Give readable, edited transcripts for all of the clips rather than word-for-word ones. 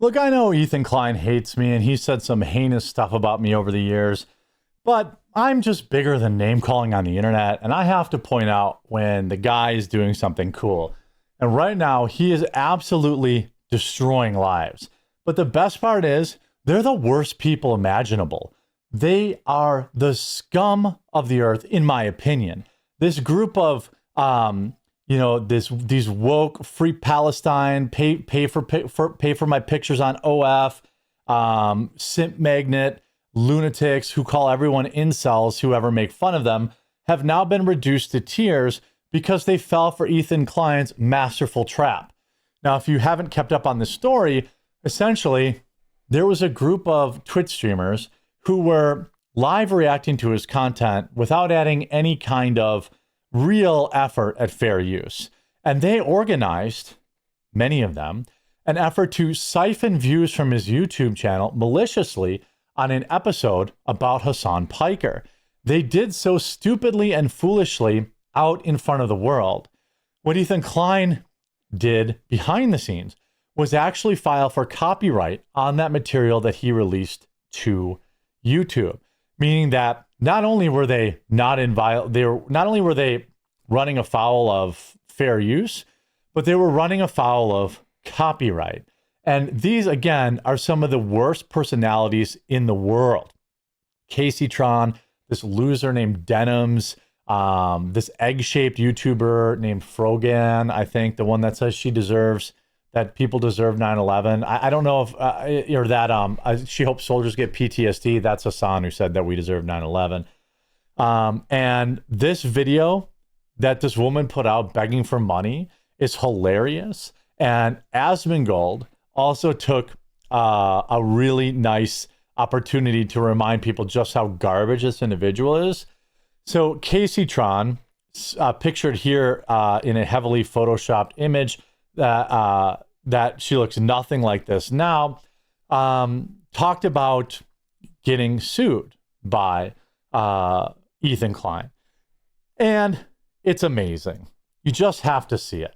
Look, I know Ethan Klein hates me and he said some heinous stuff about me over the years, but I'm just bigger than name calling on the internet, and I have to point out when the guy is doing something cool. And right now, he is absolutely destroying lives. But the best part is, they're the worst people imaginable. They are the scum of the earth, in my opinion. This group of these woke free Palestine pay for my pictures on OF, simp magnet lunatics who call everyone incels who ever make fun of them have now been reduced to tears because they fell for Ethan Klein's masterful trap. Now, if you haven't kept up on this story, essentially there was a group of Twitch streamers who were live reacting to his content without adding any kind of real effort at fair use. And they organized, many of them, an effort to siphon views from his YouTube channel maliciously on an episode about Hassan Piker. They did so stupidly and foolishly out in front of the world. What Ethan Klein did behind the scenes was actually file for copyright on that material that he released to YouTube, meaning that not only were they not were they running afoul of fair use, but they were running afoul of copyright. And these, again, are some of the worst personalities in the world. Casey Tron, this loser named Denims, this egg-shaped YouTuber named Frogan, I think, the one that says that people deserve 9/11. I don't know if, she hopes soldiers get PTSD. That's Hassan who said that we deserve 9/11. And this video that this woman put out begging for money is hilarious. And Asmongold also took a really nice opportunity to remind people just how garbage this individual is. So Casey Tron, pictured here in a heavily photoshopped image that she looks nothing like this now, talked about getting sued by Ethan Klein. And it's amazing. You just have to see it.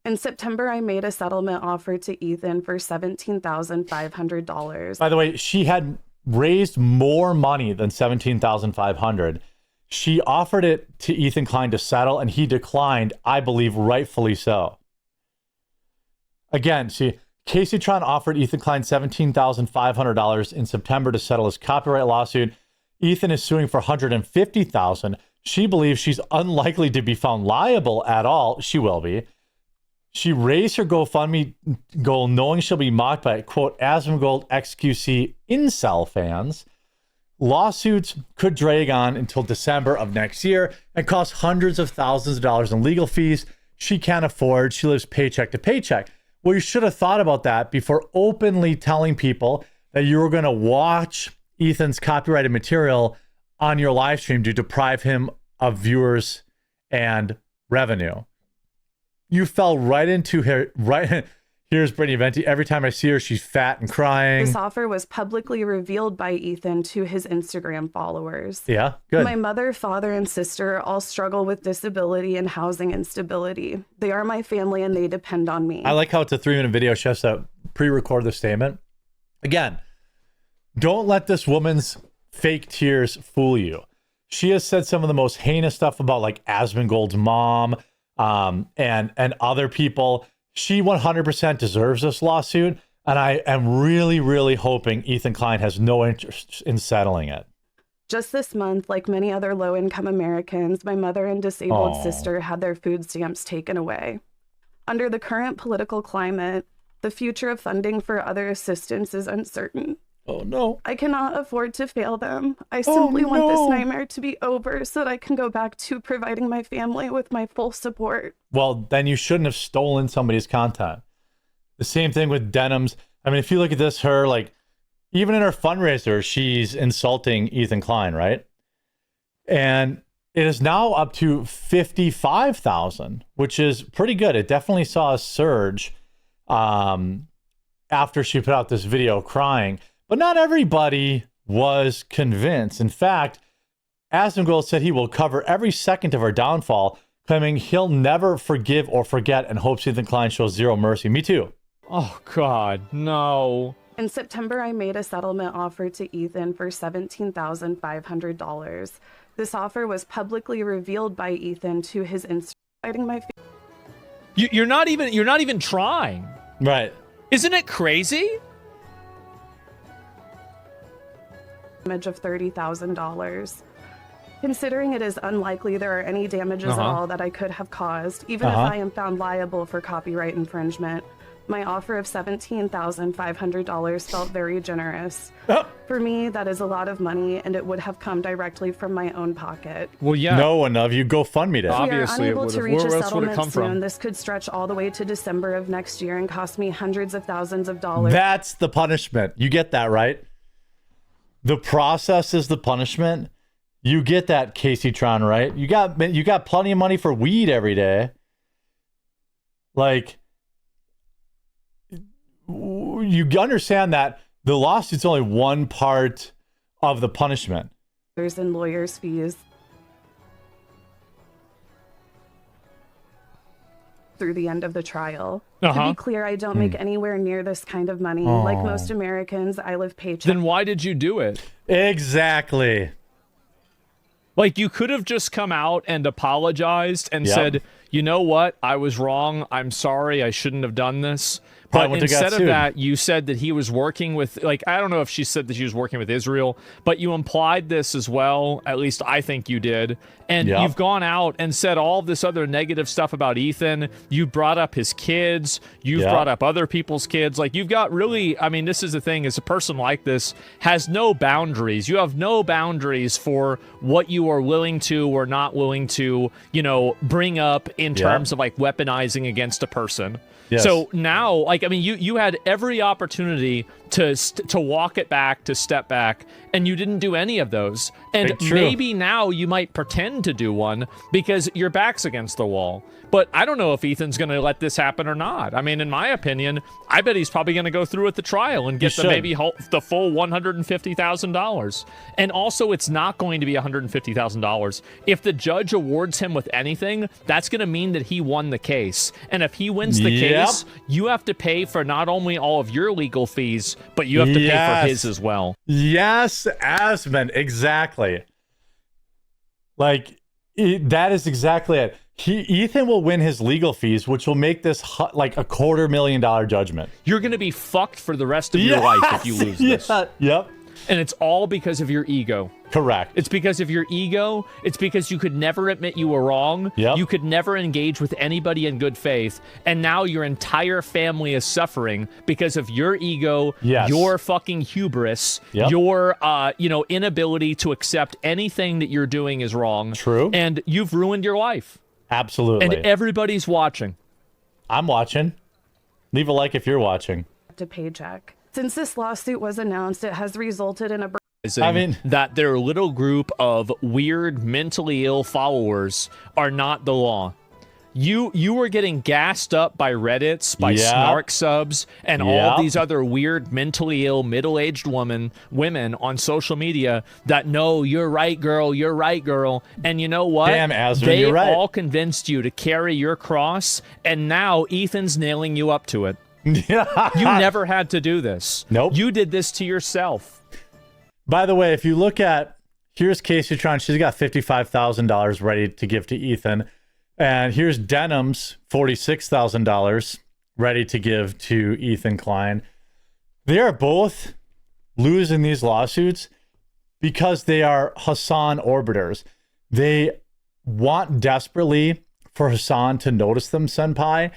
In September, I made a settlement offer to Ethan for $17,500. By the way, she had raised more money than $17,500. She offered it to Ethan Klein to settle, and he declined, I believe rightfully so. Again, Casey Tron offered Ethan Klein $17,500 in September to settle his copyright lawsuit. Ethan is suing for $150,000. She believes she's unlikely to be found liable at all. She will be. She raised her GoFundMe goal knowing she'll be mocked by, quote, Asmongold XQC incel fans. Lawsuits could drag on until December of next year and cost hundreds of thousands of dollars in legal fees she can't afford. She lives paycheck to paycheck. Well, you should have thought about that before openly telling people that you were going to watch Ethan's copyrighted material on your live stream to deprive him of viewers and revenue. You fell right into her. Here's Brittany Venti. Every time I see her, she's fat and crying. This offer was publicly revealed by Ethan to his Instagram followers. Yeah, good. My mother, father, and sister all struggle with disability and housing instability. They are my family and they depend on me. I like how it's a 3-minute video. She has to pre-record the statement. Again, don't let this woman's fake tears fool you. She has said some of the most heinous stuff about like Asmongold's mom, and other people. She 100% deserves this lawsuit, and I am really, really hoping Ethan Klein has no interest in settling it. Just this month, like many other low-income Americans, my mother and disabled sister had their food stamps taken away. Under the current political climate, the future of funding for other assistance is uncertain. Oh, no. I cannot afford to fail them. I simply want this nightmare to be over so that I can go back to providing my family with my full support. Well, then you shouldn't have stolen somebody's content. The same thing with Denims. I mean, if you look at this, even in her fundraiser, she's insulting Ethan Klein, right? And it is now up to 55,000, which is pretty good. It definitely saw a surge after she put out this video crying. But not everybody was convinced. In fact, Asmongold said he will cover every second of her downfall, claiming he'll never forgive or forget and hopes Ethan Klein shows zero mercy. Me too. Oh, God, no. In September, I made a settlement offer to Ethan for $17,500. This offer was publicly revealed by Ethan to his Instagram, citing my You're not even trying. Right. Isn't it crazy? damage of $30,000. Considering it is unlikely there are any damages at all that I could have caused, even if I am found liable for copyright infringement, my offer of $17,500 felt very generous. For me, that is a lot of money, and it would have come directly from my own pocket. Well, yeah. No one of you GoFundMe'd it. Obviously, we are unable to reach a settlement come soon. from? This could stretch all the way to December of next year and cost me hundreds of thousands of dollars. That's the punishment. You get that, right? The process is the punishment. You get that, Casey Tron, right? You got plenty of money for weed every day. Like, you understand that the lawsuit's only one part of the punishment. There's in lawyers' fees. Through the end of the trial. To be clear, I don't make anywhere near this kind of money. Like most Americans, I live paycheck. Then why did you do it? Exactly. Like, you could have just come out and apologized and said, you know what? I was wrong. I'm sorry. I shouldn't have done this. But instead of that, you said that he was working with, like, I don't know if she said that she was working with Israel, but you implied this as well. At least I think you did. And you've gone out and said all this other negative stuff about Ethan. You brought up his kids. You've brought up other people's kids. Like, you've got really, I mean, this is the thing, is a person like this has no boundaries. You have no boundaries for what you are willing to or not willing to, you know, bring up in terms of, like, weaponizing against a person. Yes. So now, like, I mean, you had every opportunity to walk it back, to step back, and you didn't do any of those. And maybe now you might pretend to do one because your back's against the wall. But I don't know if Ethan's going to let this happen or not. I mean, in my opinion, I bet he's probably going to go through with the trial and get the full $150,000. And also, it's not going to be $150,000. If the judge awards him with anything, that's going to mean that he won the case. And if he wins the case, you have to pay for not only all of your legal fees, but you have to pay for his as well. Yes, Asmon, exactly. Like, that is exactly it. Ethan will win his legal fees, which will make this like $250,000 judgment. You're going to be fucked for the rest of your life if you lose this. Yep. And it's all because of your ego. Correct. It's because of your ego. It's because you could never admit you were wrong. Yep. You could never engage with anybody in good faith. And now your entire family is suffering because of your ego, your fucking hubris, your inability to accept anything that you're doing is wrong. True. And you've ruined your life. Absolutely. And everybody's watching. I'm watching. Leave a like if you're watching. To paycheck. Since this lawsuit was announced, it has resulted in a that their little group of weird, mentally ill followers are not the law. You were getting gassed up by Reddits, by snark subs, and all these other weird, mentally ill, middle-aged women on social media that, no, you're right, girl, you're right, girl. And you know what? Damn, Asmon, they you're right. all convinced you to carry your cross, and now Ethan's nailing you up to it. You never had to do this. Nope. You did this to yourself. By the way, if you look at, here's Casey Tron, she's got $55,000 ready to give to Ethan. And here's Denim's $46,000 ready to give to Ethan Klein. They are both losing these lawsuits because they are Hassan orbiters. They want desperately for Hassan to notice them, senpai,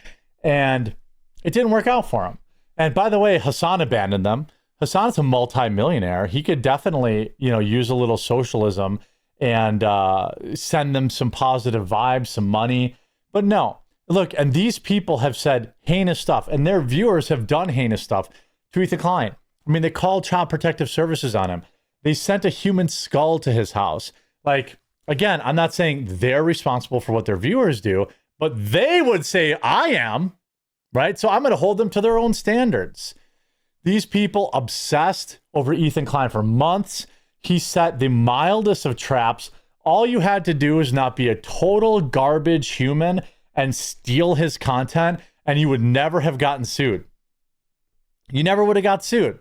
and it didn't work out for him. And by the way, Hassan abandoned them. Hassan's a multi-millionaire. He could definitely, use a little socialism and send them some positive vibes, some money. But no, look, and these people have said heinous stuff, and their viewers have done heinous stuff to Ethan Klein. I mean, they called Child Protective Services on him. They sent a human skull to his house. Like, again, I'm not saying they're responsible for what their viewers do, but they would say, I am, right? So I'm going to hold them to their own standards. These people obsessed over Ethan Klein for months. He set the mildest of traps. All you had to do is not be a total garbage human and steal his content, and you would never have gotten sued. you never would have got sued.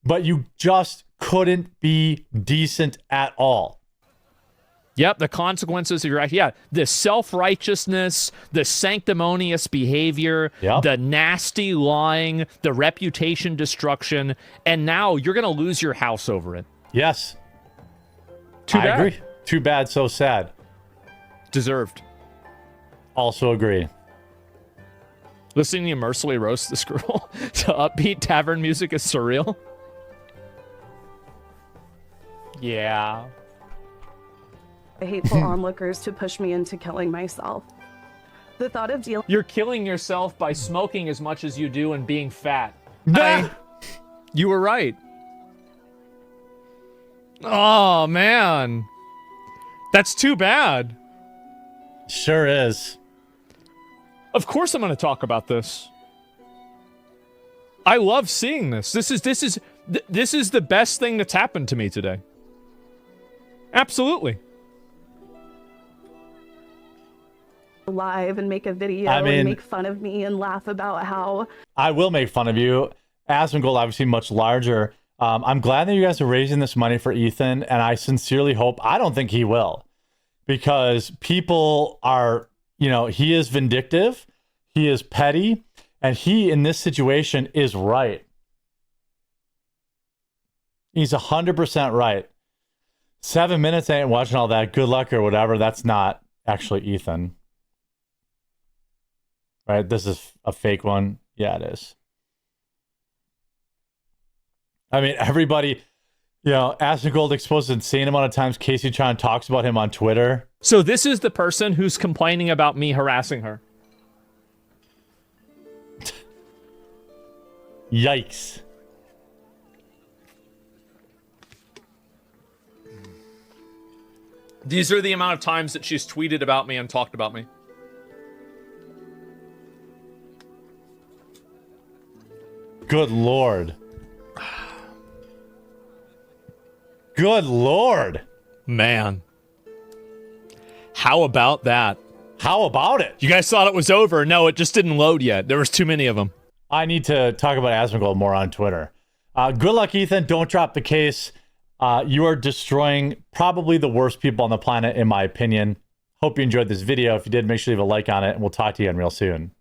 But you just couldn't be decent at all. Yep, the consequences of your act. Yeah, the self-righteousness, the sanctimonious behavior, the nasty lying, the reputation destruction, and now you're going to lose your house over it. Yes. Too bad. I agree. Too bad, so sad. Deserved. Also agree. Listening to you mercilessly roast this girl to upbeat tavern music is surreal. Yeah. Hateful onlookers to push me into killing myself. The thought of dealing... You're killing yourself by smoking as much as you do and being fat. You were right. Oh, man. That's too bad. Sure is. Of course I'm going to talk about this. I love seeing this. This is the best thing that's happened to me today. Absolutely. Live and make a video and make fun of me and laugh about how... I will make fun of you. Asmongold, obviously much larger. I'm glad that you guys are raising this money for Ethan, and I sincerely hope... I don't think he will. Because people are... You know, he is vindictive. He is petty. And he, in this situation, is right. He's 100% right. 7 minutes ain't watching all that. Good luck or whatever. That's not actually Ethan. Right? This is a fake one. Yeah, it is. I mean, everybody, you know, Asmongold exposed an insane amount of times Casey Chan talks about him on Twitter. So this is the person who's complaining about me harassing her. Yikes. These are the amount of times that she's tweeted about me and talked about me. Good Lord. Good Lord. Man. How about that? How about it? You guys thought it was over. No, it just didn't load yet. There was too many of them. I need to talk about Asmongold more on Twitter. Good luck, Ethan. Don't drop the case. You are destroying probably the worst people on the planet, in my opinion. Hope you enjoyed this video. If you did, make sure you leave a like on it, and we'll talk to you again real soon.